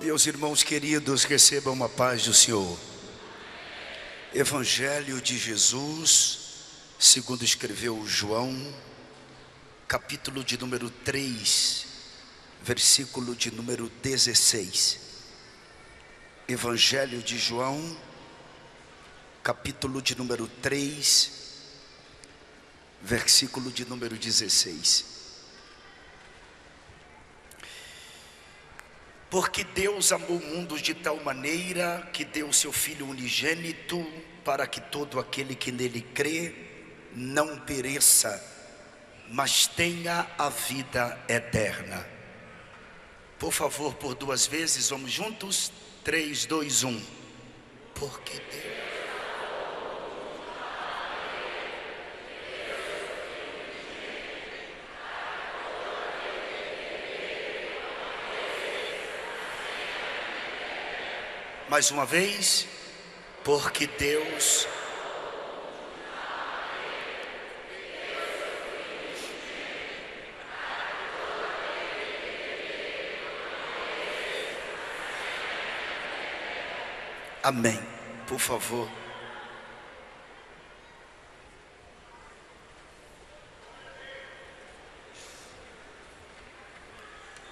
Meus irmãos queridos, recebam a paz do Senhor. Evangelho de Jesus, segundo escreveu João, capítulo de número 3, versículo de número 16. Evangelho de João, capítulo de número 3, versículo de número 16. Porque Deus amou o mundo de tal maneira que deu o seu Filho unigênito, para que todo aquele que nele crê não pereça, mas tenha a vida eterna. Por favor, por duas vezes, vamos juntos? 3, 2, 1. Porque Deus... Mais uma vez, porque Deus... Amém, por favor.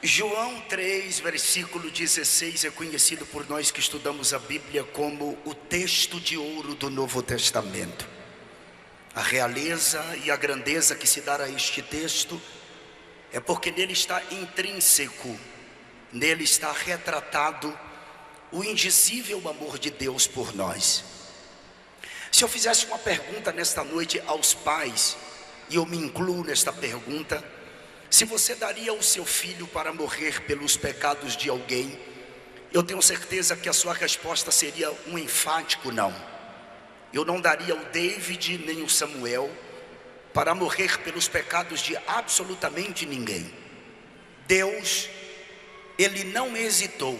João 3, versículo 16 é conhecido por nós que estudamos a Bíblia como o texto de ouro do Novo Testamento. A realeza e a grandeza que se dá a este texto é porque nele está intrínseco, nele está retratado o indizível amor de Deus por nós. Se eu fizesse uma pergunta nesta noite aos pais, e eu me incluo nesta pergunta: se você daria o seu filho para morrer pelos pecados de alguém, eu tenho certeza que a sua resposta seria um enfático não. Eu não daria o David nem o Samuel para morrer pelos pecados de absolutamente ninguém. Deus, Ele não hesitou.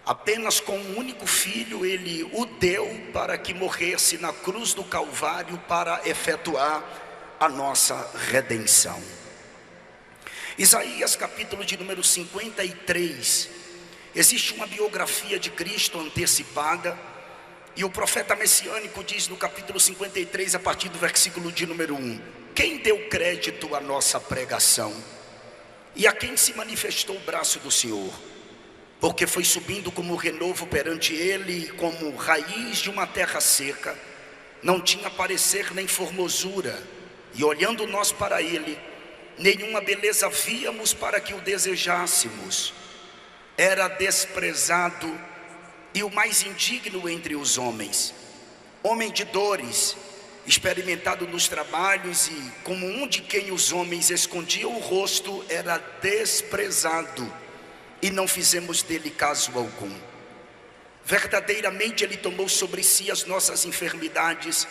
Apenas com um único filho, Ele o deu para que morresse na cruz do Calvário para efetuar a nossa redenção. Isaías capítulo de número 53, existe uma biografia de Cristo antecipada, e o profeta messiânico diz no capítulo 53, a partir do versículo de número 1: quem deu crédito à nossa pregação? E a quem se manifestou o braço do Senhor? Porque foi subindo como renovo perante ele, como raiz de uma terra seca, não tinha parecer nem formosura, e olhando nós para ele, nenhuma beleza víamos para que o desejássemos. Era desprezado e o mais indigno entre os homens, homem de dores, experimentado nos trabalhos, e como um de quem os homens escondiam o rosto, era desprezado, e não fizemos dele caso algum. Verdadeiramente ele tomou sobre si as nossas enfermidades,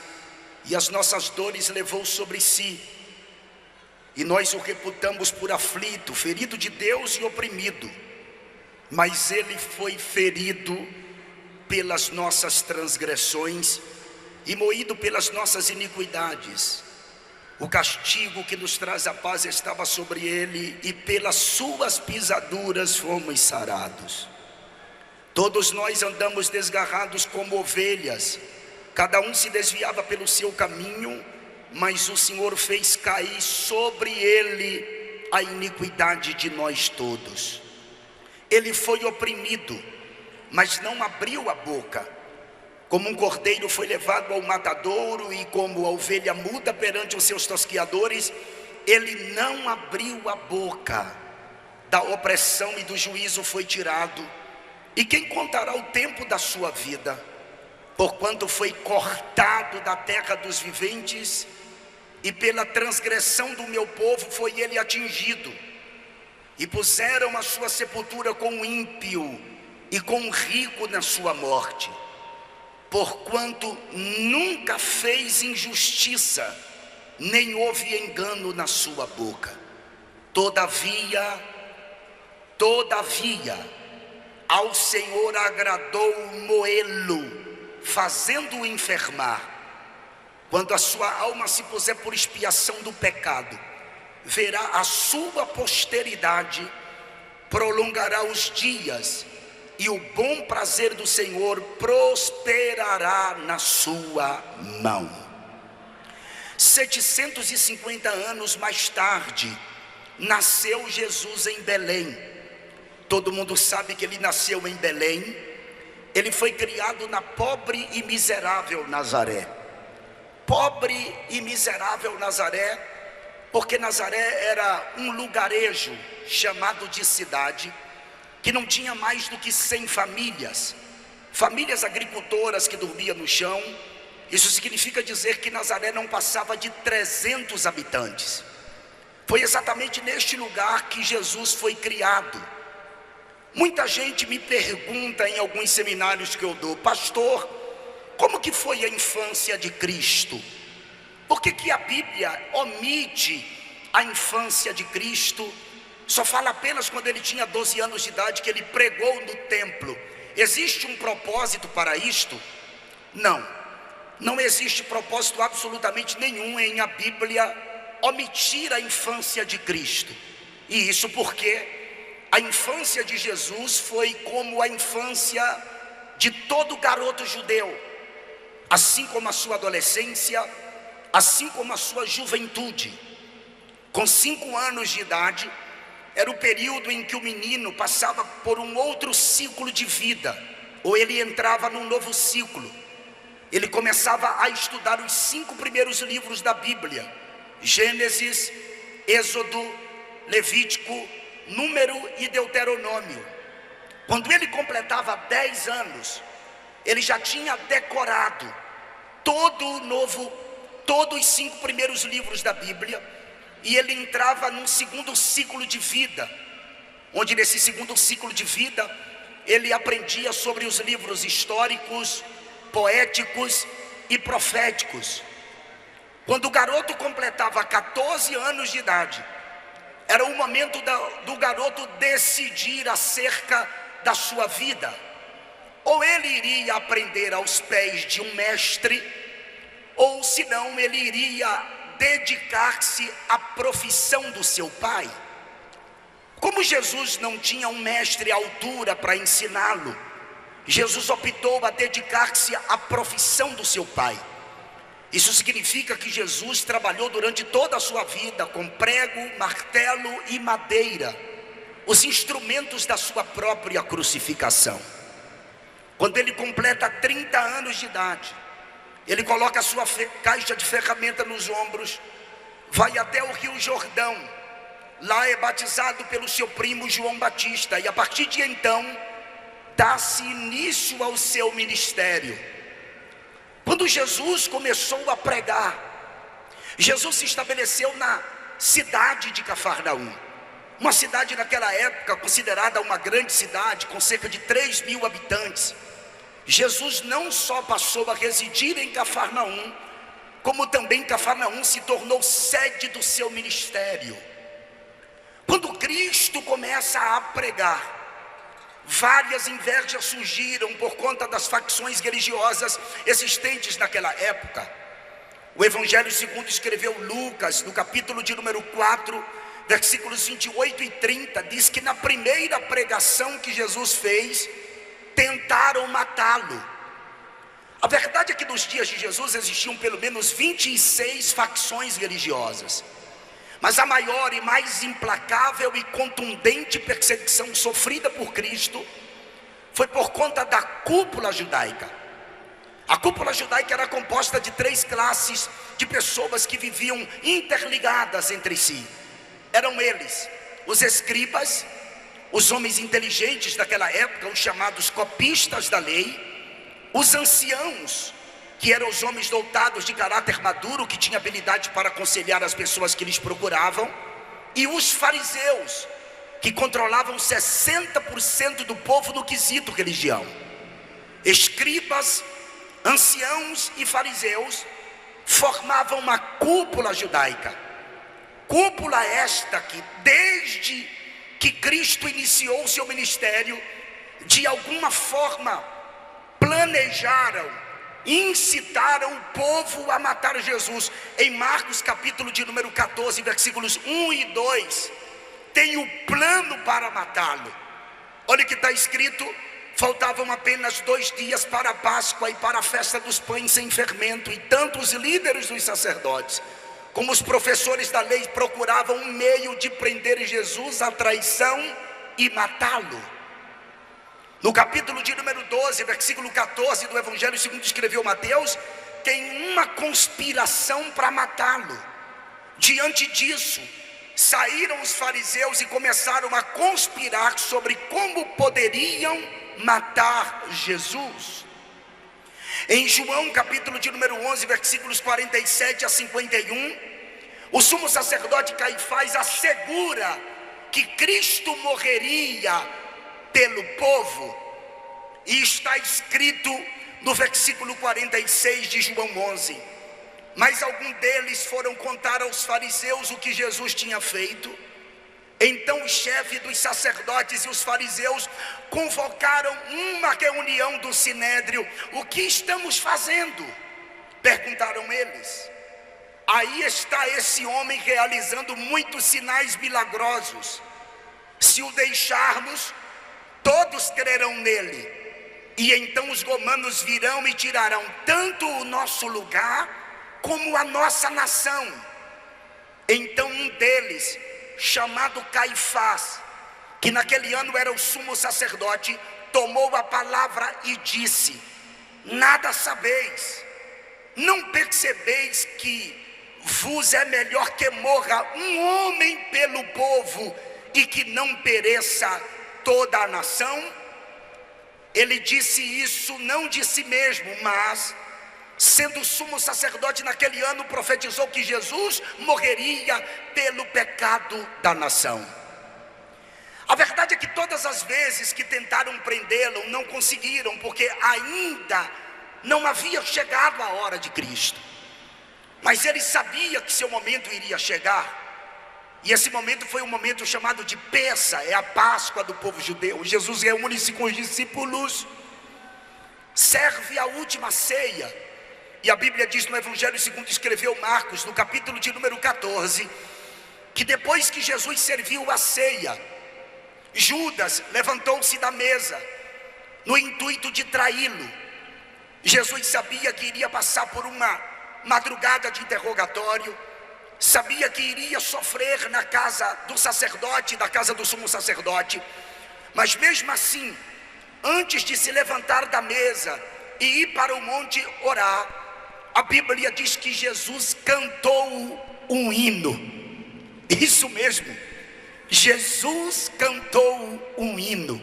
e as nossas dores levou sobre si, e nós o reputamos por aflito, ferido de Deus e oprimido. Mas ele foi ferido pelas nossas transgressões e moído pelas nossas iniquidades. O castigo que nos traz a paz estava sobre ele, e pelas suas pisaduras fomos sarados. Todos nós andamos desgarrados como ovelhas, cada um se desviava pelo seu caminho, mas o Senhor fez cair sobre ele a iniquidade de nós todos. Ele foi oprimido, mas não abriu a boca. Como um cordeiro foi levado ao matadouro, e como a ovelha muda perante os seus tosquiadores, ele não abriu a boca. Da opressão e do juízo foi tirado. E quem contará o tempo da sua vida? Porquanto foi cortado da terra dos viventes, e pela transgressão do meu povo foi ele atingido. E puseram a sua sepultura com o ímpio e com o rico na sua morte. Porquanto nunca fez injustiça, nem houve engano na sua boca. Todavia, ao Senhor agradou moê-lo, fazendo-o enfermar. Quando a sua alma se puser por expiação do pecado, verá a sua posteridade prolongará os dias, e o bom prazer do Senhor prosperará na sua mão. 750 anos mais tarde, nasceu Jesus em Belém. Todo mundo sabe que ele nasceu em Belém. Ele foi criado na pobre e miserável Nazaré. Pobre e miserável Nazaré, porque Nazaré era um lugarejo chamado de cidade, que não tinha mais do que 100 famílias, famílias agricultoras que dormiam no chão. Isso significa dizer que Nazaré não passava de 300 habitantes. Foi exatamente neste lugar que Jesus foi criado. Muita gente me pergunta em alguns seminários que eu dou: pastor, como que foi a infância de Cristo? Por que a Bíblia omite a infância de Cristo? Só fala apenas quando ele tinha 12 anos de idade, que ele pregou no templo. Existe um propósito para isto? Não existe propósito absolutamente nenhum em a Bíblia omitir a infância de Cristo. E isso porque a infância de Jesus foi como a infância de todo garoto judeu, assim como a sua adolescência, assim como a sua juventude. Com 5 anos de idade, era o período em que o menino passava por um outro ciclo de vida, ou ele entrava num novo ciclo. Ele começava a estudar os 5 primeiros livros da Bíblia: Gênesis, Êxodo, Levítico, Número e Deuteronômio. Quando ele completava 10 anos, ele já tinha decorado todos os 5 primeiros livros da Bíblia, e ele entrava num segundo ciclo de vida, onde nesse segundo ciclo de vida, ele aprendia sobre os livros históricos, poéticos e proféticos. Quando o garoto completava 14 anos de idade, era o momento do garoto decidir acerca da sua vida. Ou ele iria aprender aos pés de um mestre, ou senão ele iria dedicar-se à profissão do seu pai. Como Jesus não tinha um mestre à altura para ensiná-lo, Jesus optou a dedicar-se à profissão do seu pai. Isso significa que Jesus trabalhou durante toda a sua vida com prego, martelo e madeira, os instrumentos da sua própria crucificação. Quando ele completa 30 anos de idade, ele coloca a sua caixa de ferramenta nos ombros, vai até o Rio Jordão. Lá é batizado pelo seu primo João Batista, e a partir de então dá-se início ao seu ministério. Quando Jesus começou a pregar, Jesus se estabeleceu na cidade de Cafarnaum, uma cidade naquela época considerada uma grande cidade, com cerca de 3.000 habitantes. Jesus não só passou a residir em Cafarnaum, como também Cafarnaum se tornou sede do seu ministério. Quando Cristo começa a pregar, várias invejas surgiram por conta das facções religiosas existentes naquela época. O Evangelho segundo escreveu Lucas, no capítulo de número 4, versículos 28 e 30, diz que na primeira pregação que Jesus fez, tentaram matá-lo. A verdade é que nos dias de Jesus existiam pelo menos 26 facções religiosas, mas a maior e mais implacável e contundente perseguição sofrida por Cristo foi por conta da cúpula judaica. A cúpula judaica era composta de 3 classes de pessoas que viviam interligadas entre si. Eram eles os escribas, os homens inteligentes daquela época, os chamados copistas da lei, os anciãos, que eram os homens dotados de caráter maduro, que tinham habilidade para aconselhar as pessoas que lhes procuravam, e os fariseus, que controlavam 60% do povo no quesito religião. Escribas, anciãos e fariseus formavam uma cúpula judaica. Cúpula esta que, desde que Cristo iniciou o seu ministério, de alguma forma planejaram, incitaram o povo a matar Jesus. Em Marcos capítulo de número 14, versículos 1 e 2, tem o plano para matá-lo. Olha o que está escrito: faltavam apenas 2 dias para a Páscoa e para a festa dos pães sem fermento, e tanto os líderes dos sacerdotes como os professores da lei procuravam um meio de prender Jesus à traição e matá-lo. No capítulo de número 12, versículo 14 do Evangelho segundo escreveu Mateus, tem uma conspiração para matá-lo. Diante disso, saíram os fariseus e começaram a conspirar sobre como poderiam matar Jesus. Em João capítulo de número 11, versículos 47 a 51, o sumo sacerdote Caifás assegura que Cristo morreria pelo povo, e está escrito no versículo 46 de João 11: mas alguns deles foram contar aos fariseus o que Jesus tinha feito. Então o chefe dos sacerdotes e os fariseus convocaram uma reunião do sinédrio. O que estamos fazendo? Perguntaram eles. Aí está esse homem realizando muitos sinais milagrosos. Se o deixarmos, todos crerão nele. E então os romanos virão e tirarão tanto o nosso lugar como a nossa nação. Então um deles, chamado Caifás, que naquele ano era o sumo sacerdote, tomou a palavra e disse: nada sabeis, não percebeis que vos é melhor que morra um homem pelo povo e que não pereça toda a nação? Ele disse isso não de si mesmo, mas sendo sumo sacerdote naquele ano, profetizou que Jesus morreria pelo pecado da nação. A verdade é que todas as vezes que tentaram prendê-lo, não conseguiram, porque ainda não havia chegado a hora de Cristo. Mas ele sabia que seu momento iria chegar. E esse momento foi um momento chamado de Pessa, é a Páscoa do povo judeu. Jesus reúne-se com os discípulos, serve a última ceia. E a Bíblia diz no Evangelho segundo escreveu Marcos, no capítulo de número 14, que depois que Jesus serviu a ceia, Judas levantou-se da mesa, no intuito de traí-lo. Jesus sabia que iria passar por uma madrugada de interrogatório, sabia que iria sofrer na casa do sacerdote, da casa do sumo sacerdote, mas mesmo assim, antes de se levantar da mesa e ir para o monte orar, a Bíblia diz que Jesus cantou um hino. Isso mesmo, Jesus cantou um hino.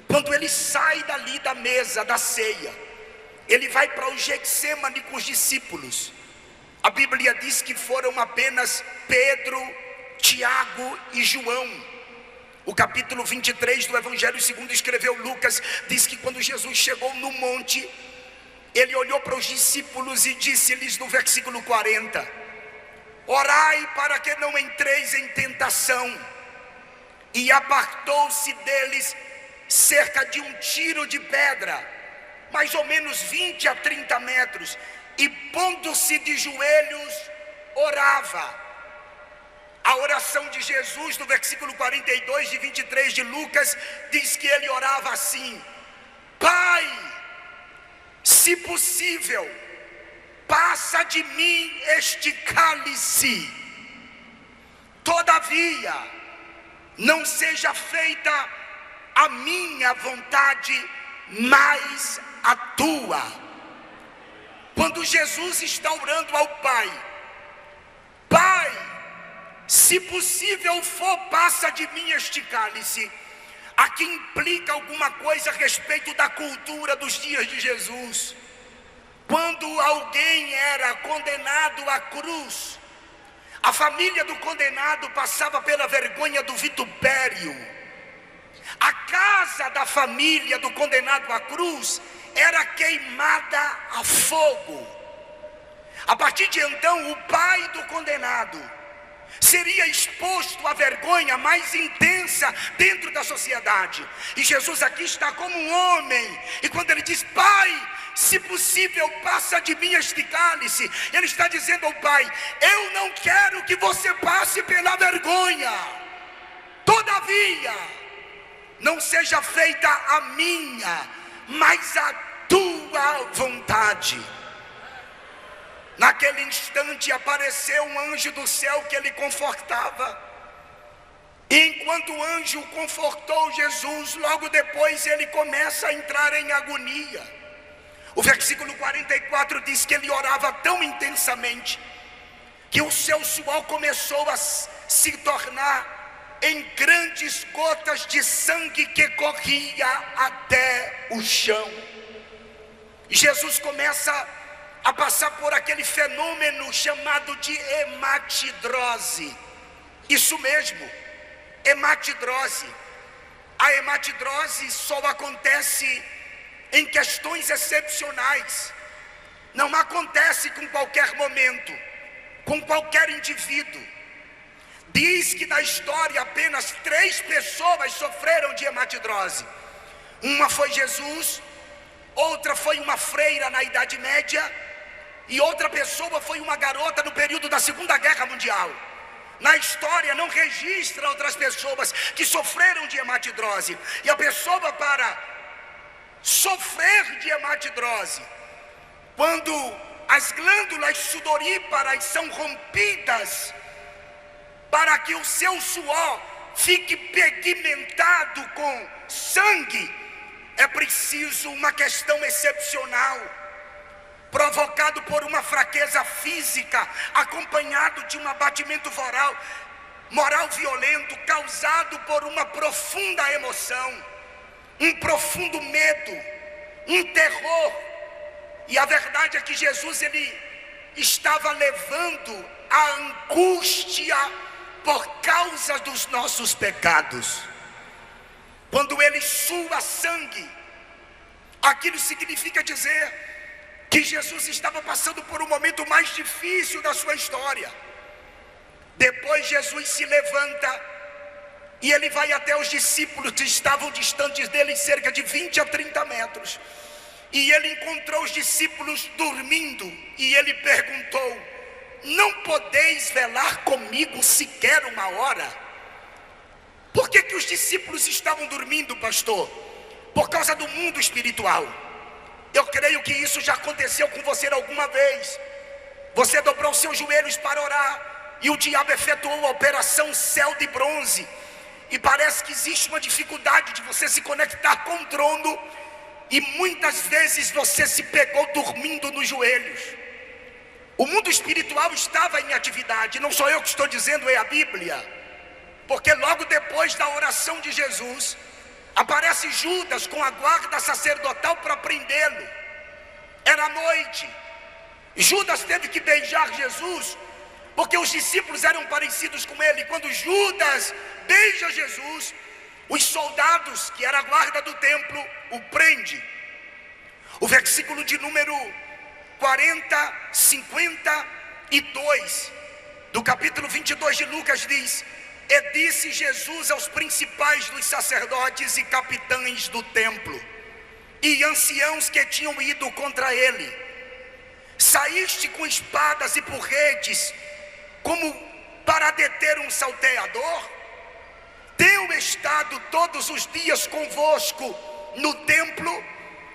Quando ele sai dali da mesa da ceia, ele vai para o Getsêmani com os discípulos. A Bíblia diz que foram apenas Pedro, Tiago e João. O capítulo 23 do Evangelho segundo escreveu Lucas diz que quando Jesus chegou no monte, ele olhou para os discípulos e disse-lhes no versículo 40: orai para que não entreis em tentação. E apartou-se deles cerca de um tiro de pedra, mais ou menos 20 a 30 metros, e pondo-se de joelhos, orava. A oração de Jesus no versículo 42 de 23 de Lucas diz que ele orava assim: Pai, se possível, passa de mim este cálice, todavia não seja feita a minha vontade, mas a tua. Quando Jesus está orando ao Pai: Pai, se possível for, passa de mim este cálice, aqui implica alguma coisa a respeito da cultura dos dias de Jesus. Quando alguém era condenado à cruz, a família do condenado passava pela vergonha do vitupério. A casa da família do condenado à cruz era queimada a fogo. A partir de então, o pai do condenado seria exposto à vergonha mais intensa dentro da sociedade. E Jesus aqui está como um homem, e quando ele diz: Pai, se possível, passa de mim este cálice, ele está dizendo ao Pai: eu não quero que você passe pela vergonha, todavia, não seja feita a minha, mas a tua vontade. Naquele instante apareceu um anjo do céu que ele confortava. E enquanto o anjo confortou Jesus, logo depois ele começa a entrar em agonia. O versículo 44 diz que ele orava tão intensamente que o seu suor começou a se tornar em grandes gotas de sangue que corria até o chão. Jesus começa a passar por aquele fenômeno chamado de hematidrose. Isso mesmo, hematidrose. A hematidrose só acontece em questões excepcionais. Não acontece com qualquer momento, com qualquer indivíduo. Diz que na história apenas 3 pessoas sofreram de hematidrose. Uma foi Jesus, outra foi uma freira na Idade Média, e outra pessoa foi uma garota no período da Segunda Guerra Mundial. Na história não registra outras pessoas que sofreram de hematidrose. E a pessoa, para sofrer de hematidrose, quando as glândulas sudoríparas são rompidas, para que o seu suor fique pigmentado com sangue, é preciso uma questão excepcional, provocado por uma fraqueza física, acompanhado de um abatimento moral violento, causado por uma profunda emoção, um profundo medo, um terror. E a verdade é que Jesus, ele estava levando a angústia por causa dos nossos pecados. Quando ele sua sangue, aquilo significa dizer que Jesus estava passando por um momento mais difícil da sua história. Depois Jesus se levanta e ele vai até os discípulos que estavam distantes dele cerca de 20 a 30 metros. E ele encontrou os discípulos dormindo e ele perguntou: não podeis velar comigo sequer uma hora? Por que os discípulos estavam dormindo, pastor? Por causa do mundo espiritual. Eu creio que isso já aconteceu com você alguma vez. Você dobrou seus joelhos para orar e o diabo efetuou a operação céu de bronze, e parece que existe uma dificuldade de você se conectar com o trono, e muitas vezes você se pegou dormindo nos joelhos. O mundo espiritual estava em atividade. Não sou eu que estou dizendo, é a Bíblia. Porque logo depois da oração de Jesus, aparece Judas com a guarda sacerdotal para prendê-lo. Era noite. Judas teve que beijar Jesus, porque os discípulos eram parecidos com ele. Quando Judas beija Jesus, os soldados, que era a guarda do templo, o prende. O versículo de número 52 do capítulo 22 de Lucas diz: e disse Jesus aos principais dos sacerdotes e capitães do templo e anciãos que tinham ido contra ele: saíste com espadas e porretes como para deter um salteador? Tenho estado todos os dias convosco no templo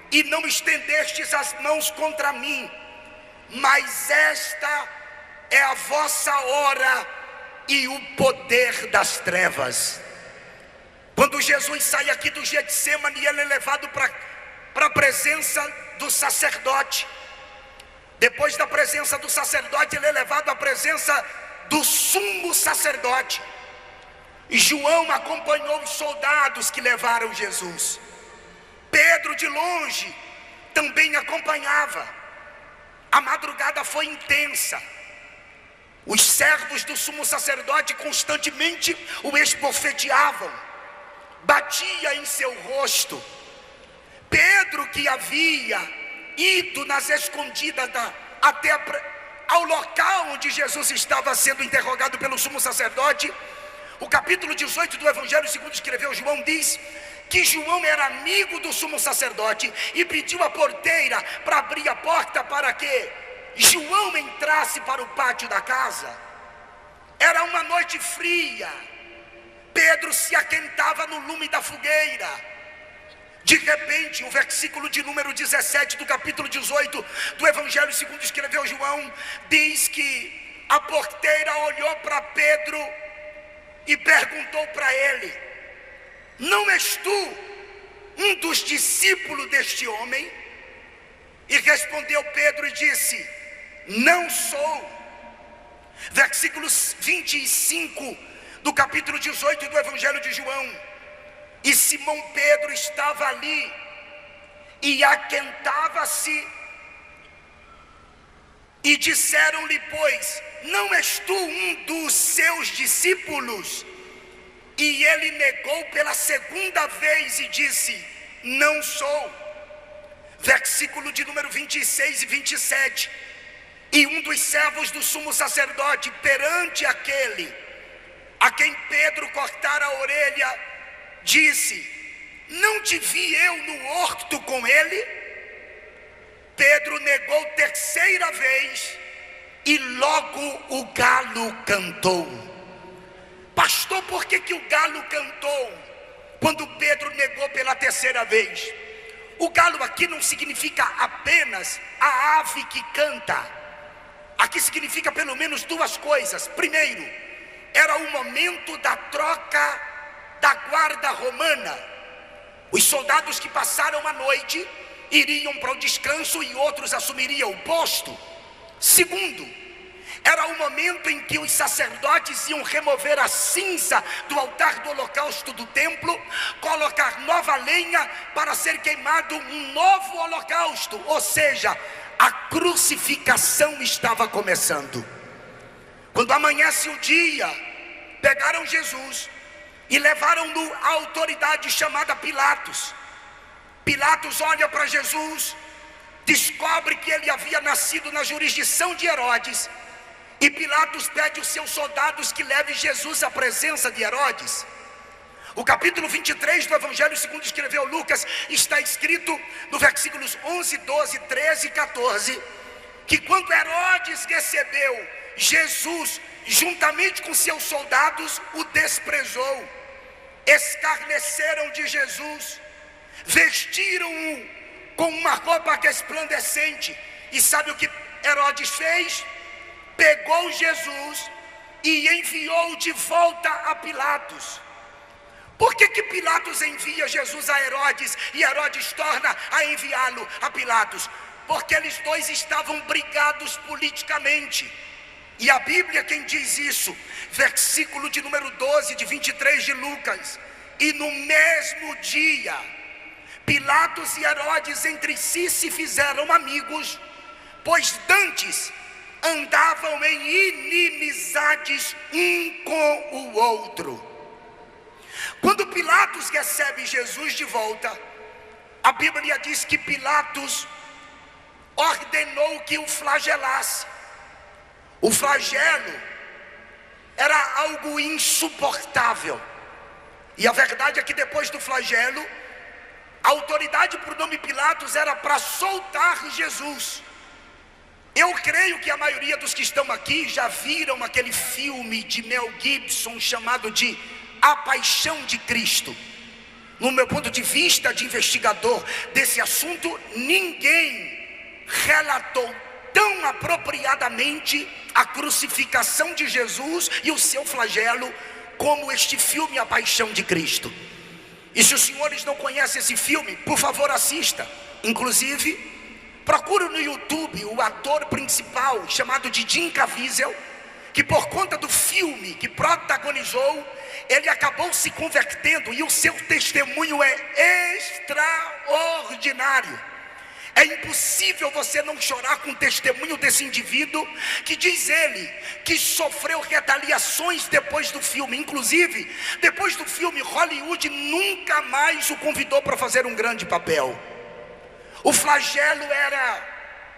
e não estendestes as mãos contra mim, mas esta é a vossa hora e o poder das trevas. Quando Jesus sai aqui do Getsemane, ele é levado para a presença do sacerdote. Depois da presença do sacerdote, ele é levado à presença do sumo sacerdote. E João acompanhou os soldados que levaram Jesus. Pedro de longe também acompanhava. A madrugada foi intensa. Os servos do sumo sacerdote constantemente o esbofeteavam, batia em seu rosto. Pedro, que havia ido nas escondidas até ao local onde Jesus estava sendo interrogado pelo sumo sacerdote, o capítulo 18 do Evangelho segundo escreveu João diz que João era amigo do sumo sacerdote e pediu a porteira para abrir a porta para que João entrasse para o pátio da casa. Era uma noite fria. Pedro se aquentava no lume da fogueira. De repente, o versículo de número 17 do capítulo 18 do Evangelho segundo escreveu João, diz que a porteira olhou para Pedro e perguntou para ele: não és tu um dos discípulos deste homem? E respondeu Pedro e disse: não sou. Versículos 25 do capítulo 18 do Evangelho de João. E Simão Pedro estava ali e aquentava-se, e disseram-lhe, pois, não és tu um dos seus discípulos? E ele negou pela segunda vez e disse: não sou. Versículo de número 26 e 27. E um dos servos do sumo sacerdote, perante aquele a quem Pedro cortara a orelha, disse: não te vi eu no horto com ele? Pedro negou terceira vez, e logo o galo cantou. Pastor, por que o galo cantou quando Pedro negou pela terceira vez? O galo aqui não significa apenas a ave que canta. Aqui significa pelo menos duas coisas. Primeiro, era o momento da troca da guarda romana. Os soldados que passaram a noite iriam para o descanso e outros assumiriam o posto. Segundo, era o momento em que os sacerdotes iam remover a cinza do altar do holocausto do templo, colocar nova lenha para ser queimado um novo holocausto. Ou seja, a crucificação estava começando. Quando amanhece o dia, pegaram Jesus e levaram-no à autoridade chamada Pilatos. Pilatos olha para Jesus, descobre que ele havia nascido na jurisdição de Herodes, e Pilatos pede aos seus soldados que levem Jesus à presença de Herodes. O capítulo 23 do Evangelho segundo escreveu Lucas, está escrito no versículos 11, 12, 13 e 14, que quando Herodes recebeu Jesus juntamente com seus soldados, o desprezou, escarneceram de Jesus, vestiram-o com uma roupa resplandecente. E sabe o que Herodes fez? Pegou Jesus e enviou de volta a Pilatos. Por que Pilatos envia Jesus a Herodes e Herodes torna a enviá-lo a Pilatos? Porque eles dois estavam brigados politicamente. E a Bíblia quem diz isso, versículo de número 12 de 23 de Lucas: e no mesmo dia Pilatos e Herodes entre si se fizeram amigos, pois dantes andavam em inimizades um com o outro. Quando Pilatos recebe Jesus de volta, a Bíblia diz que Pilatos ordenou que o flagelasse. O flagelo era algo insuportável. E a verdade é que depois do flagelo, a autoridade por nome Pilatos era para soltar Jesus. Eu creio que a maioria dos que estão aqui já viram aquele filme de Mel Gibson chamado de A Paixão de Cristo. No meu ponto de vista de investigador desse assunto, ninguém relatou tão apropriadamente a crucificação de Jesus e o seu flagelo como este filme A Paixão de Cristo. E se os senhores não conhecem esse filme, por favor assista. Inclusive, procure no YouTube o ator principal chamado de Jim Caviezel, que por conta do filme que protagonizou, ele acabou se convertendo, e o seu testemunho é extraordinário. É impossível você não chorar com o testemunho desse indivíduo, que diz ele que sofreu retaliações depois do filme. Inclusive, depois do filme, Hollywood nunca mais o convidou para fazer um grande papel. O flagelo era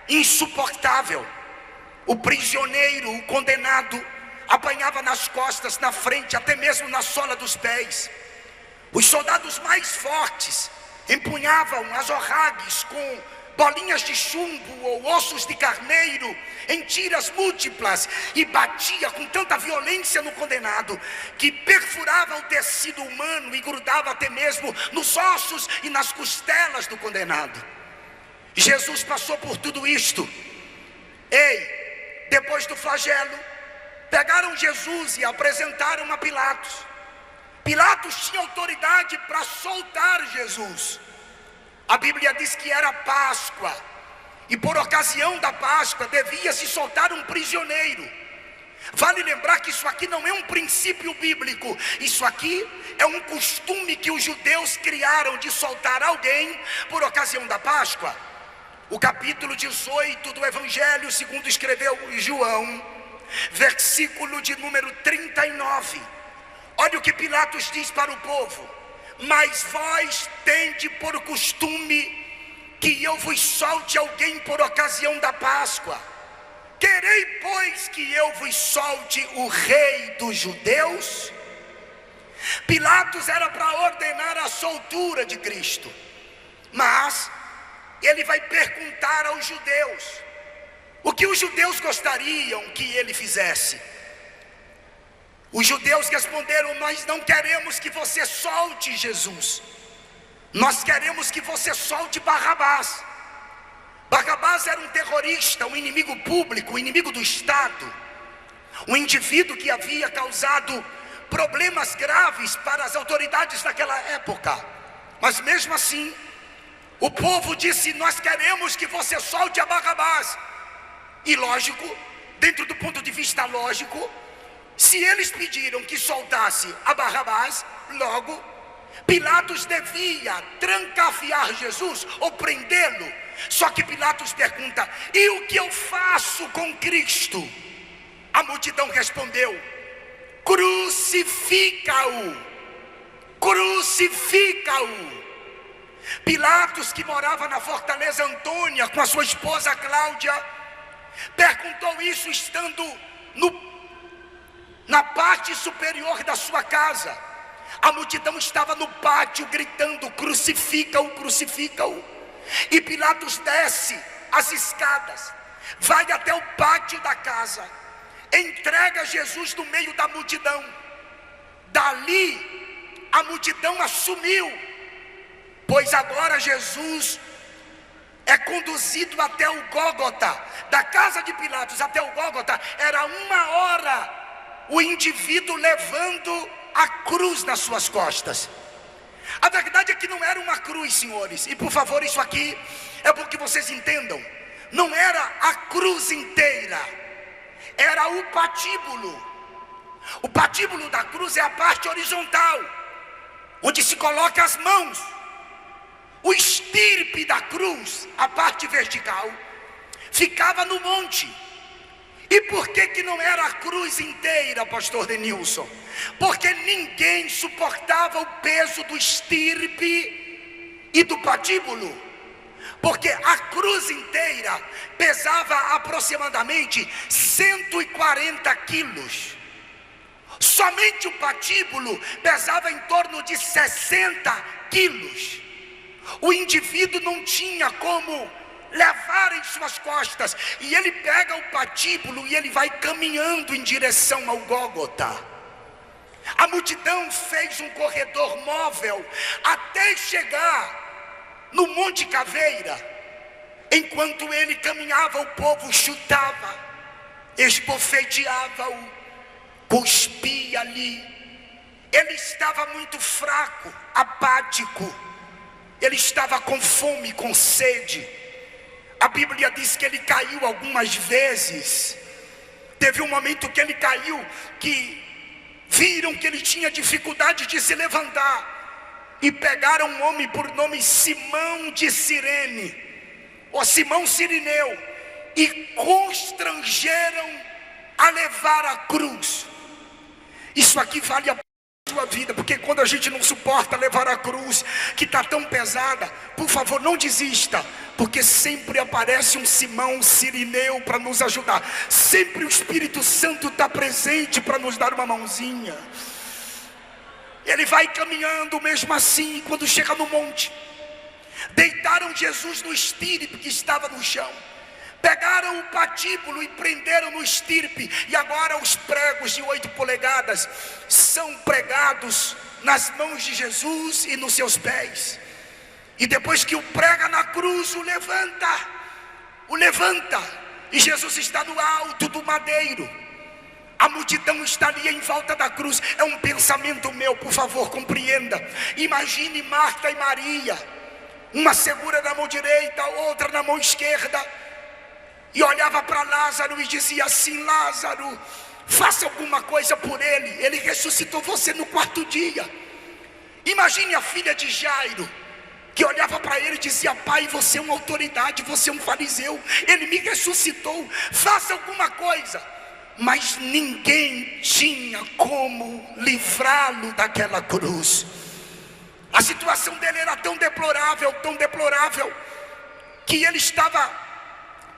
insuportável. O prisioneiro, o condenado, apanhava nas costas, na frente, até mesmo na sola dos pés. Os soldados mais fortes empunhavam azorragues com bolinhas de chumbo ou ossos de carneiro em tiras múltiplas, e batia com tanta violência no condenado, que perfurava o tecido humano e grudava até mesmo nos ossos e nas costelas do condenado. Jesus passou por tudo isto. Depois do flagelo, pegaram Jesus e apresentaram a Pilatos. Pilatos tinha autoridade para soltar Jesus. A Bíblia diz que era Páscoa, e por ocasião da Páscoa devia se soltar um prisioneiro. Vale lembrar que isso aqui não é um princípio bíblico, isso aqui é um costume que os judeus criaram de soltar alguém por ocasião da Páscoa. O capítulo 18 do Evangelho segundo escreveu João, versículo de número 39. Olha o que Pilatos diz para o povo: mas vós tende por costume que eu vos solte alguém por ocasião da Páscoa. Querei, pois, que eu vos solte o rei dos judeus? Pilatos era para ordenar a soltura de Cristo, mas ele vai perguntar aos judeus o que os judeus gostariam que ele fizesse. Os judeus responderam: nós não queremos que você solte Jesus, nós queremos que você solte Barrabás. Barrabás era um terrorista, um inimigo público, um inimigo do Estado, um indivíduo que havia causado problemas graves para as autoridades daquela época. Mas mesmo assim, o povo disse: nós queremos que você solte a Barrabás. E lógico, dentro do ponto de vista lógico, se eles pediram que soltasse a Barrabás, logo Pilatos devia trancafiar Jesus ou prendê-lo. Só que Pilatos pergunta: e o que eu faço com Cristo? A multidão respondeu: crucifica-o, crucifica-o. Pilatos, que morava na Fortaleza Antônia com a sua esposa Cláudia, perguntou isso estando na parte superior da sua casa. A multidão estava no pátio gritando: crucifica-o, crucifica-o. E Pilatos desce as escadas, vai até o pátio da casa, entrega Jesus no meio da multidão. Dali a multidão assumiu, pois agora Jesus é conduzido até o Gólgota. Da casa de Pilatos até o Gólgota era 1 hora, o indivíduo levando a cruz nas suas costas. A verdade é que não era uma cruz, senhores, e por favor, isso aqui é bom que vocês entendam. Não era a cruz inteira, era o patíbulo. O patíbulo da cruz é a parte horizontal, onde se coloca as mãos. O estirpe da cruz, a parte vertical, ficava no monte. E por que não era a cruz inteira, pastor Denilson? Porque ninguém suportava o peso do estirpe e do patíbulo. Porque a cruz inteira pesava aproximadamente 140 quilos. Somente o patíbulo pesava em torno de 60 quilos. O indivíduo não tinha como levar em suas costas, e ele pega o patíbulo e ele vai caminhando em direção ao Gólgota. A multidão fez um corredor móvel até chegar no Monte Caveira. Enquanto ele caminhava, o povo chutava, esbofeteava-o, cuspia ali. Ele estava muito fraco, apático, ele estava com fome, com sede. A Bíblia diz que ele caiu algumas vezes. Teve um momento que ele caiu, que viram que ele tinha dificuldade de se levantar, e pegaram um homem por nome Simão de Cirene, ou Simão Cirineu, e constrangeram a levar a cruz. Isso aqui vale a sua vida, porque quando a gente não suporta levar a cruz, que está tão pesada, por favor, não desista, porque sempre aparece um Simão Cirineu para nos ajudar. Sempre o Espírito Santo está presente para nos dar uma mãozinha. Ele vai caminhando mesmo assim. Quando chega no monte, Deitaram Jesus no estirpe que estava no chão. Pegaram o patíbulo e prenderam no estirpe. E agora os pregos de 8 polegadas são pregados nas mãos de Jesus e nos seus pés. E depois que o prega na cruz, o levanta. E Jesus está no alto do madeiro. A multidão está ali em volta da cruz. É um pensamento meu, por favor, compreenda. Imagine Marta e Maria, uma segura na mão direita, outra na mão esquerda, e olhava para Lázaro e dizia assim: Lázaro, faça alguma coisa por ele ressuscitou você no 4º dia. Imagine a filha de Jairo, que olhava para ele e dizia: pai, você é uma autoridade, você é um fariseu, ele me ressuscitou, faça alguma coisa. Mas ninguém tinha como livrá-lo daquela cruz. A situação dele era tão deplorável, que ele estava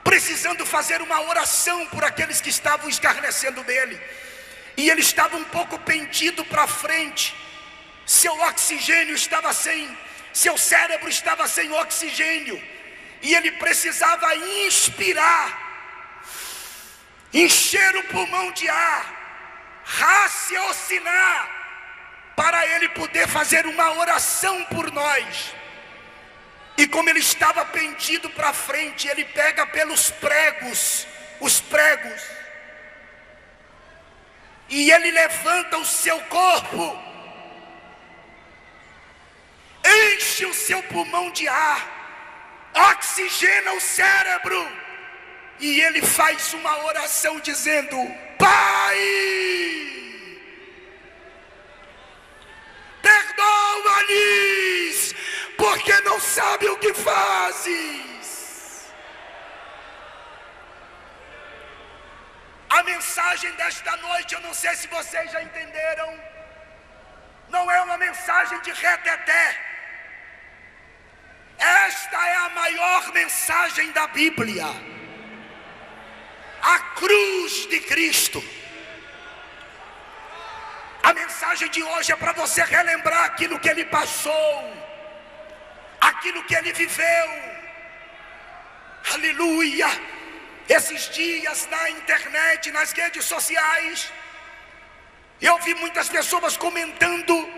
precisando fazer uma oração por aqueles que estavam escarnecendo dele. E ele estava um pouco pendido para frente. Seu oxigênio estava seu cérebro estava sem oxigênio. E ele precisava inspirar, encher o pulmão de ar, raciocinar, para ele poder fazer uma oração por nós. E como ele estava pendido para frente, ele pega pelos pregos, e ele levanta o seu corpo, enche o seu pulmão de ar, oxigena o cérebro, e ele faz uma oração dizendo: Pai, perdoa-lhes, porque não sabem o que fazes. A mensagem desta noite, eu não sei se vocês já entenderam, não é uma mensagem de reteté. Esta é a maior mensagem da Bíblia. A cruz de Cristo. A mensagem de hoje é para você relembrar aquilo que ele passou, aquilo que ele viveu. Aleluia. Esses dias na internet, nas redes sociais, eu vi muitas pessoas comentando,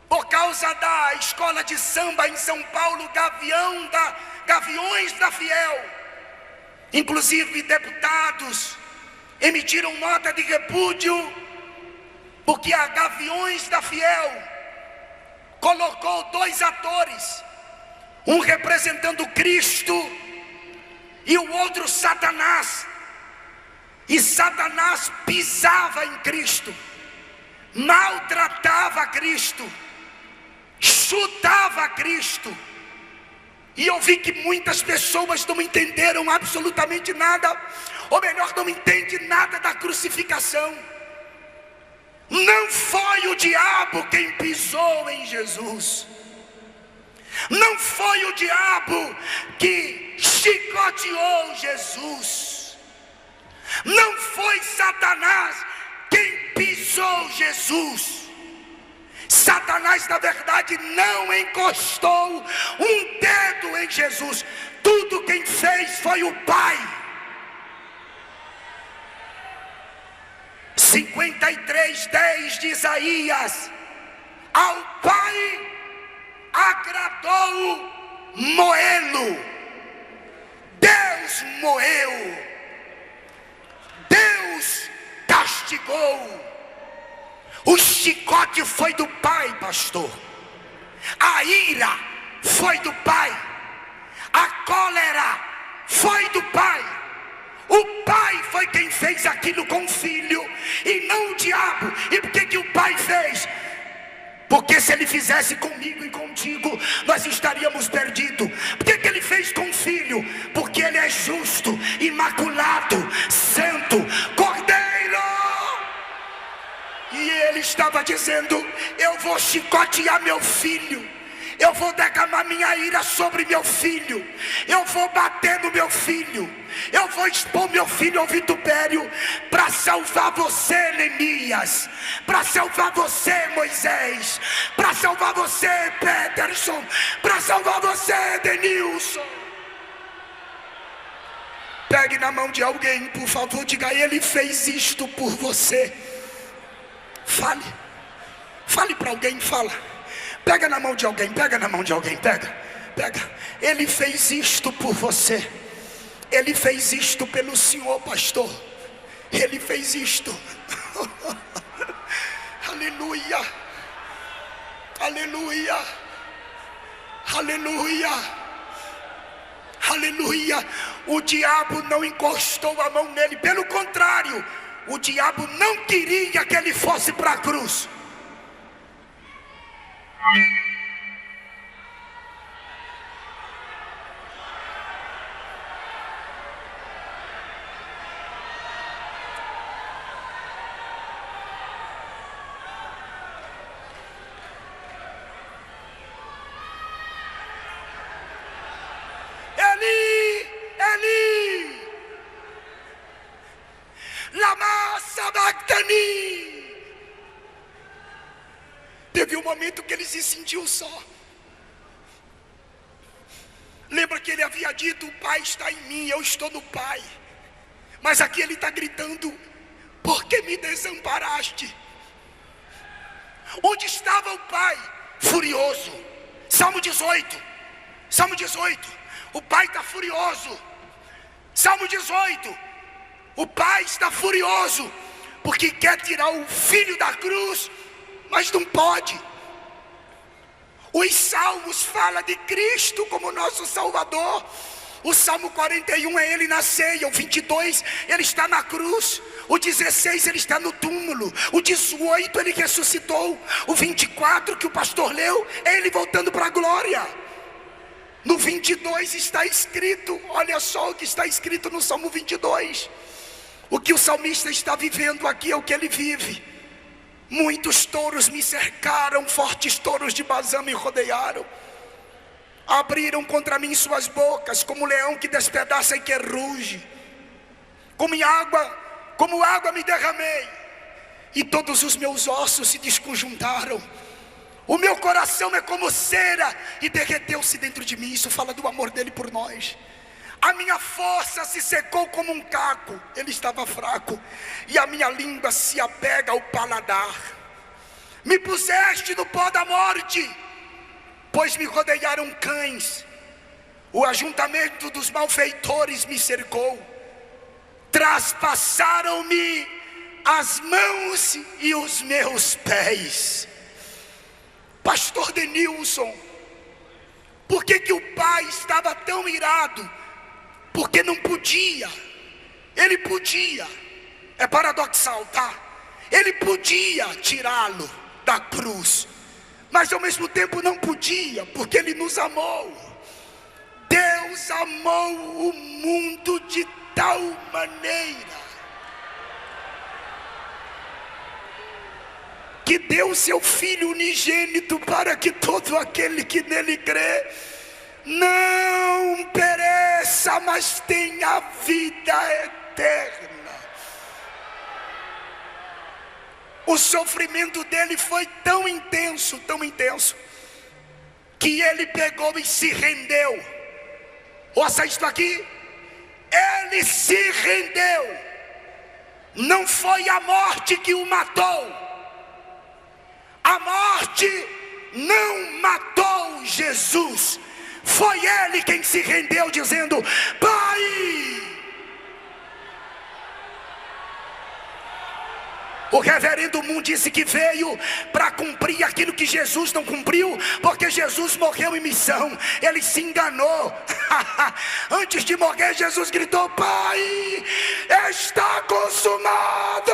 por causa da escola de samba em São Paulo, Gaviões da Fiel. Inclusive deputados emitiram nota de repúdio, porque a Gaviões da Fiel colocou 2 atores, um representando Cristo e o outro Satanás. E Satanás pisava em Cristo, maltratava Cristo, chutava Cristo. E eu vi que muitas pessoas não entenderam absolutamente nada, ou melhor, não entendem nada da crucificação. Não foi o diabo quem pisou em Jesus. Não foi o diabo que chicoteou Jesus. Não foi Satanás quem pisou Jesus. Satanás, na verdade, não encostou um dedo em Jesus. Tudo quem fez foi o Pai. 53:10 de Isaías: ao Pai agradou moê-lo. Deus moeu, Deus castigou. O chicote foi do Pai, pastor. A ira foi do Pai. A cólera foi do Pai. O Pai foi quem fez aquilo com o Filho, e não o diabo. E por que o Pai fez? Porque se ele fizesse comigo e contigo, nós estaríamos perdidos. Por que ele fez com o Filho? Porque ele é justo, imaculado, santo, Cordeiro. E ele estava dizendo: eu vou chicotear meu filho, Eu vou derramar minha ira sobre meu filho. Eu vou bater no meu filho. Eu vou expor meu filho ao vitupério para salvar você, Neemias, para salvar você, Moisés, para salvar você, Peterson, para salvar você, Denilson. Pegue na mão de alguém, por favor, diga: ele fez isto por você. Fale para alguém, fala. Pega na mão de alguém, pega na mão de alguém, pega. Ele fez isto por você. Ele fez isto pelo senhor, pastor. Ele fez isto. Aleluia. Aleluia. Aleluia. Aleluia. O diabo não encostou a mão nele, pelo contrário, o diabo não queria que ele fosse para a cruz. Eli, lama sabachthani. Teve um momento que ele se sentiu só. Lembra que ele havia dito: o Pai está em mim, eu estou no Pai. Mas aqui ele está gritando: por que me desamparaste? Onde estava o Pai? Furioso. Salmo 18. O Pai está furioso. Salmo 18. O Pai está furioso porque quer tirar o filho da cruz, mas não pode. Os salmos falam de Cristo como nosso Salvador. O Salmo 41 é ele na ceia. O 22 ele está na cruz. O 16 ele está no túmulo. O 18 ele ressuscitou. O 24 que o pastor leu é ele voltando para a glória. No 22 está escrito, olha só o que está escrito no Salmo 22. O que o salmista está vivendo aqui é o que ele vive. Muitos touros me cercaram, fortes touros de Bazã me rodearam. Abriram contra mim suas bocas, como leão que despedaça e que ruge. Como água me derramei, e todos os meus ossos se desconjuntaram. O meu coração é como cera e derreteu-se dentro de mim. Isso fala do amor dele por nós. A minha força se secou como um caco. Ele estava fraco. E a minha língua se apega ao paladar. Me puseste no pó da morte, pois me rodearam cães. O ajuntamento dos malfeitores me cercou. Traspassaram-me as mãos e os meus pés. Pastor Denilson, por que o pai estava tão irado? Porque não podia. Ele podia. É paradoxal, tá? Ele podia tirá-lo da cruz, mas ao mesmo tempo não podia, porque ele nos amou. Deus amou o mundo de tal maneira que deu seu Filho unigênito, para que todo aquele que nele crê não pereça, mas tenha vida eterna. O sofrimento dele foi tão intenso, que ele pegou e se rendeu. Ouça isto aqui: ele se rendeu. Não foi a morte que o matou. A morte não matou Jesus. Foi ele quem se rendeu, dizendo: Pai. O reverendo Moon disse que veio para cumprir aquilo que Jesus não cumpriu, porque Jesus morreu em missão. Ele se enganou. Antes de morrer, Jesus gritou: Pai, está consumado.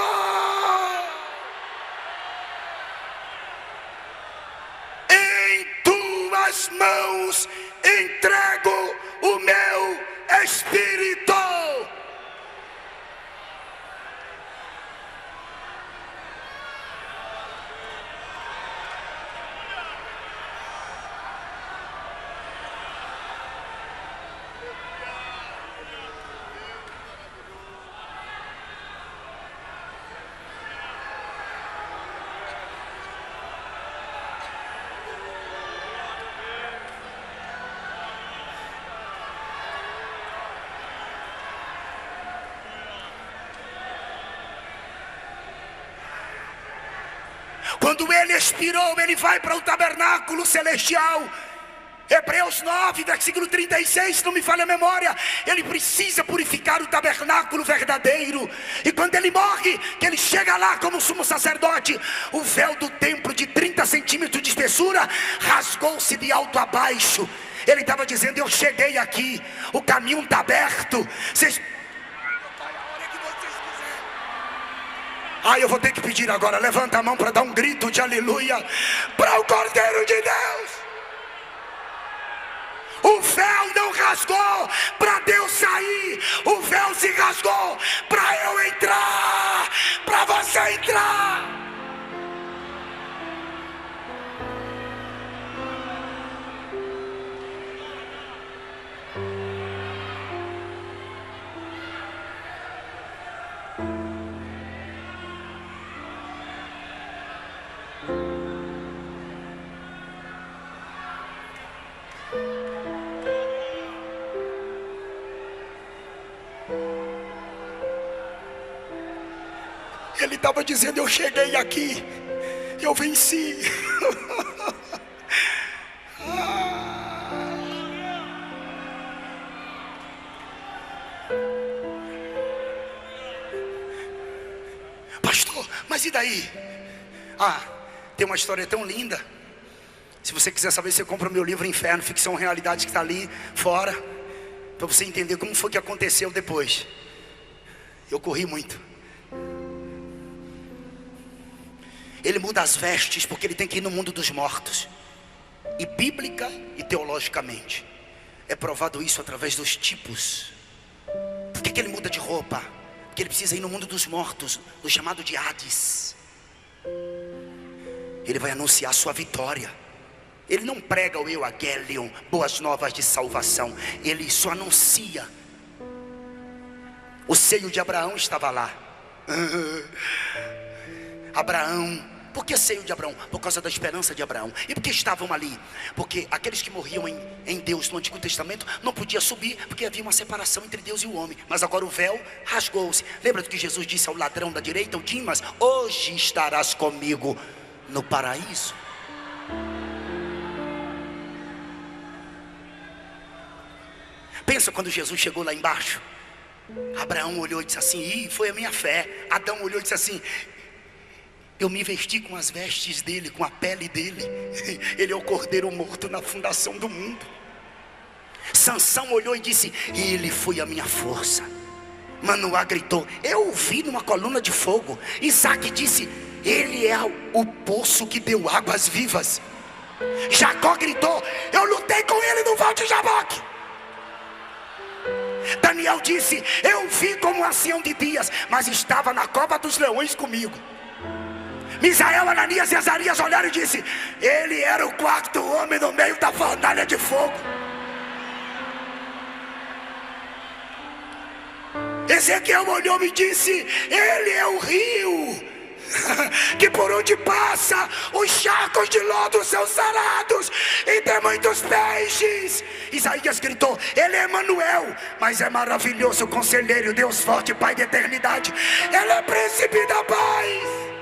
Em tuas mãos entrego o meu espírito. Quando ele expirou, ele vai para o tabernáculo celestial. Hebreus 9, versículo 36, se não me falha a memória, ele precisa purificar o tabernáculo verdadeiro. E quando ele morre, que ele chega lá como sumo sacerdote, o véu do templo de 30 centímetros de espessura rasgou-se de alto a baixo. Ele estava dizendo: eu cheguei aqui, o caminho está aberto. Eu vou ter que pedir agora, levanta a mão para dar um grito de aleluia para o Cordeiro de Deus. O véu não rasgou para Deus sair, o véu se rasgou para eu entrar, para você entrar. Ele estava dizendo: eu cheguei aqui, eu venci. Pastor, mas e daí? Tem uma história tão linda. Se você quiser saber, você compra o meu livro Inferno, Ficção Realidade, que está ali fora, para você entender como foi que aconteceu depois. Eu corri muito. Ele muda as vestes porque ele tem que ir no mundo dos mortos. E bíblica e teologicamente é provado isso através dos tipos. Por que ele muda de roupa? Porque ele precisa ir no mundo dos mortos, do chamado de Hades. Ele vai anunciar sua vitória. Ele não prega o Evangelion, boas novas de salvação. Ele só anuncia. O seio de Abraão estava lá. Abraão. Por que seio de Abraão? Por causa da esperança de Abraão. E por que estavam ali? Porque aqueles que morriam em Deus no Antigo Testamento não podiam subir, porque havia uma separação entre Deus e o homem. Mas agora o véu rasgou-se. Lembra do que Jesus disse ao ladrão da direita, o Dimas? Hoje estarás comigo no paraíso. Pensa quando Jesus chegou lá embaixo. Abraão olhou e disse assim: foi a minha fé. Adão olhou e disse assim: eu me vesti com as vestes dele, com a pele dele. Ele é o cordeiro morto na fundação do mundo. Sansão olhou e disse: ele foi a minha força. Manoá gritou: eu o vi numa coluna de fogo. Isaac disse: ele é o poço que deu águas vivas. Jacó gritou: eu lutei com ele no Val de Jaboque. Daniel disse: eu vi como um ancião de dias, mas estava na cova dos leões comigo. Misael, Ananias e Azarias olharam e disse: ele era o quarto homem no meio da fornalha de fogo. Ezequiel olhou e disse: ele é o rio que por onde passa os charcos de lodo são sarados e tem muitos peixes. Isaías gritou: ele é Emanuel, mas é maravilhoso conselheiro, Deus forte, Pai de eternidade. Ele é príncipe da paz.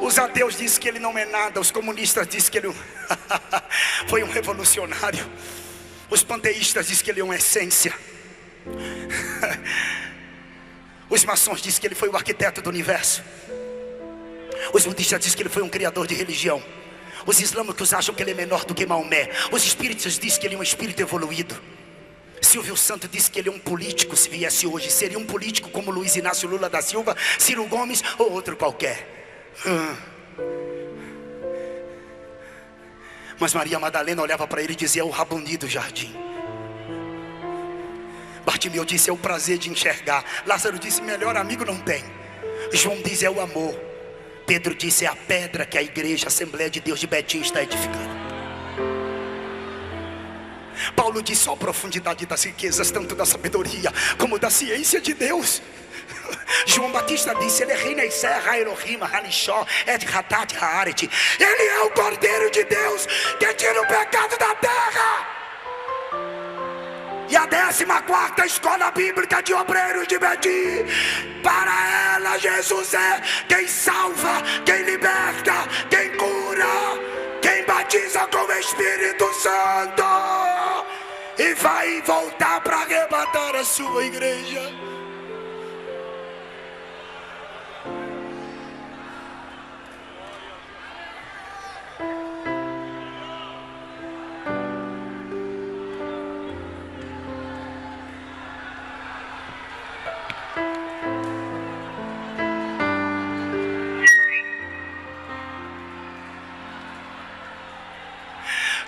Os ateus dizem que ele não é nada. Os comunistas dizem que ele foi um revolucionário. Os panteístas dizem que ele é uma essência. Os maçons dizem que ele foi o arquiteto do universo. Os budistas dizem que ele foi um criador de religião. Os islâmicos acham que ele é menor do que Maomé. Os espíritos dizem que ele é um espírito evoluído. Silvio Santos disse que ele é um político. Se viesse hoje, seria um político como Luiz Inácio Lula da Silva, Ciro Gomes ou outro qualquer. Mas Maria Madalena olhava para ele e dizia: é o Rabundi do jardim. Bartimeu disse: é o prazer de enxergar. Lázaro disse: melhor amigo não tem. João diz: é o amor. Pedro disse: é a pedra que a igreja, a Assembleia de Deus de Betim está edificando. Paulo disse: ó, a profundidade das riquezas, tanto da sabedoria como da ciência de Deus. João Batista disse: ele é Rei Serra, Elohim, Hanishó, Ed Hatat, Haaret. Ele é o Cordeiro de Deus que tira o pecado da terra. E a 14ª escola bíblica de obreiros de Betim, para ela Só Jesus é quem salva, quem liberta, quem cura, quem batiza com o Espírito Santo e vai voltar para arrebatar a sua igreja.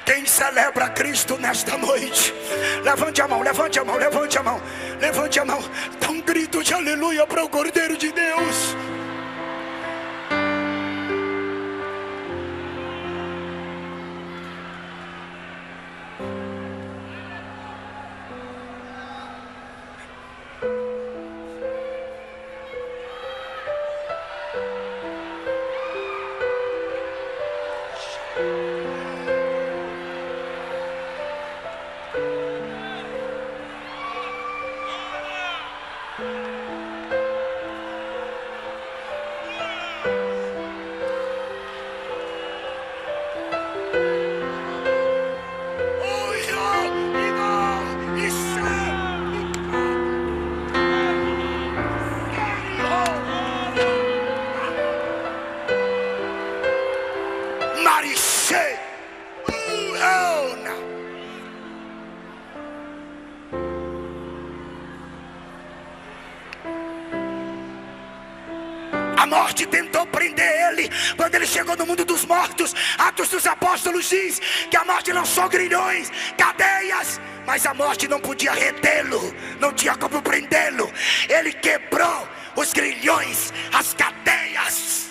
Quem celebra Cristo nesta noite, levante a mão, levante a mão, levante a mão, levante a mão. Dá um grito de aleluia para o Cordeiro de Deus. A morte tentou prender ele quando ele chegou no mundo dos mortos. Atos dos Apóstolos diz que a morte lançou grilhões, cadeias, mas a morte não podia retê-lo, não tinha como prendê-lo. Ele quebrou os grilhões, as cadeias.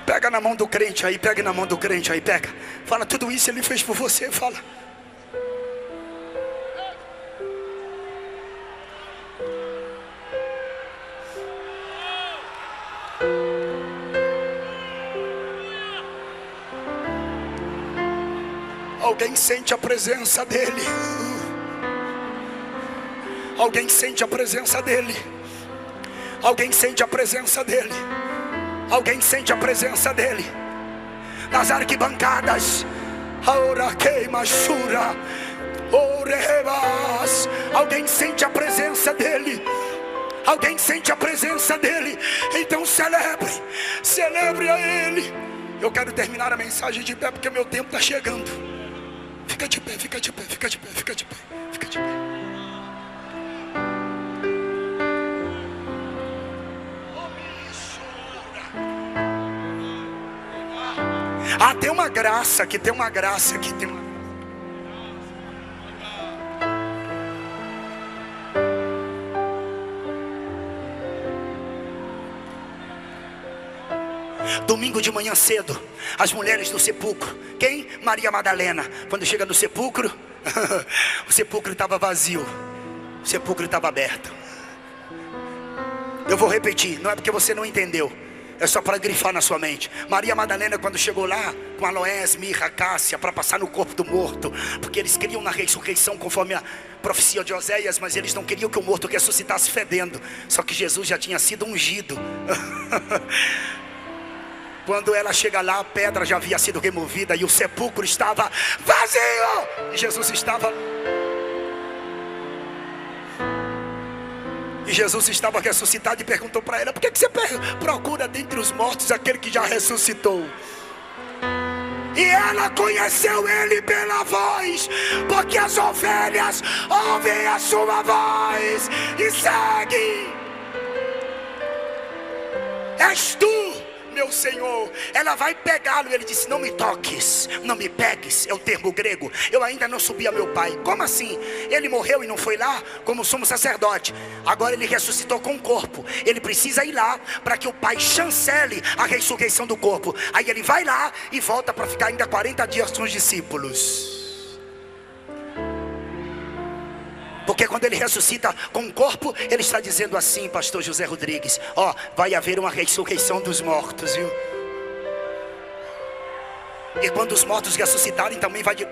Pega na mão do crente aí, pega na mão do crente aí, pega. Fala, tudo isso ele fez por você, fala. Alguém sente a presença dele. Alguém sente a presença dele. Alguém sente a presença dele. Alguém sente a presença dele nas arquibancadas. Alguém sente a presença dele. Alguém sente a presença dele. Então celebre a ele. Eu quero terminar a mensagem de pé porque meu tempo está chegando. Fica de pé, fica de pé, fica de pé, fica de pé, fica de pé. Ah, tem uma graça aqui, tem uma graça aqui, tem uma... Domingo de manhã cedo, as mulheres do sepulcro. Quem? Maria Madalena. Quando chega no sepulcro, o sepulcro estava vazio, o sepulcro estava aberto. Eu vou repetir, não é porque você não entendeu, é só para grifar na sua mente. Maria Madalena, quando chegou lá com aloés, mirra, cássia, para passar no corpo do morto, porque eles queriam na ressurreição conforme a profecia de Oséias, mas eles não queriam que o morto ressuscitasse fedendo. Só que Jesus já tinha sido ungido. Quando ela chega lá, a pedra já havia sido removida e o sepulcro estava vazio. E Jesus estava... E Jesus estava ressuscitado e perguntou para ela: por que você procura dentre os mortos aquele que já ressuscitou? E ela conheceu ele pela voz, porque as ovelhas ouvem a sua voz e seguem. És tu, meu Senhor. Ela vai pegá-lo. Ele disse: não me toques, não me pegues. É o termo grego. Eu ainda não subi a meu pai. Como assim? Ele morreu e não foi lá como sumo sacerdote. Agora ele ressuscitou com o corpo. Ele precisa ir lá para que o pai chancele a ressurreição do corpo. Aí ele vai lá e volta para ficar ainda 40 dias com os discípulos. Porque quando ele ressuscita com o corpo, ele está dizendo assim, pastor José Rodrigues: ó, vai haver uma ressurreição dos mortos, viu? E quando os mortos ressuscitarem, também vai de...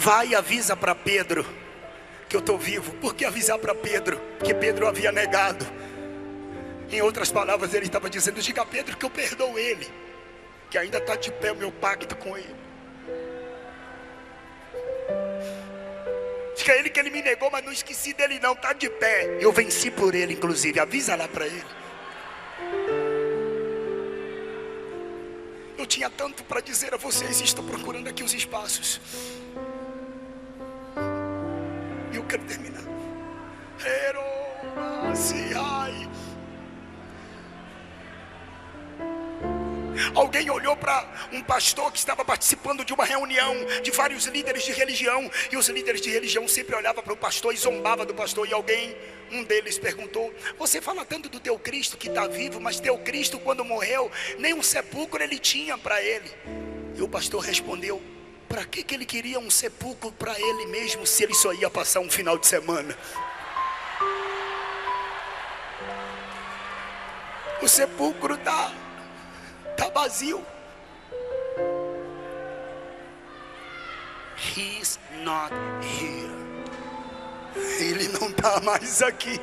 Vai e avisa para Pedro que eu estou vivo. Por que avisar para Pedro? Que Pedro havia negado. Em outras palavras, ele estava dizendo: diga a Pedro que eu perdoo ele, que ainda está de pé o meu pacto com ele. Diga a ele que ele me negou, mas não esqueci dele não, está de pé. Eu venci por ele, inclusive. Avisa lá para ele. Eu tinha tanto para dizer a vocês, estou procurando aqui os espaços. Eu quero terminar. Alguém olhou para um pastor que estava participando de uma reunião de vários líderes de religião, e os líderes de religião sempre olhavam para o pastor e zombavam do pastor. E um deles perguntou: você fala tanto do teu Cristo que está vivo, mas teu Cristo, quando morreu, nem um sepulcro ele tinha para ele. E o pastor respondeu: para que ele queria um sepulcro para ele mesmo, se ele só ia passar um final de semana? O sepulcro está vazio. He's not here. Ele não está mais aqui.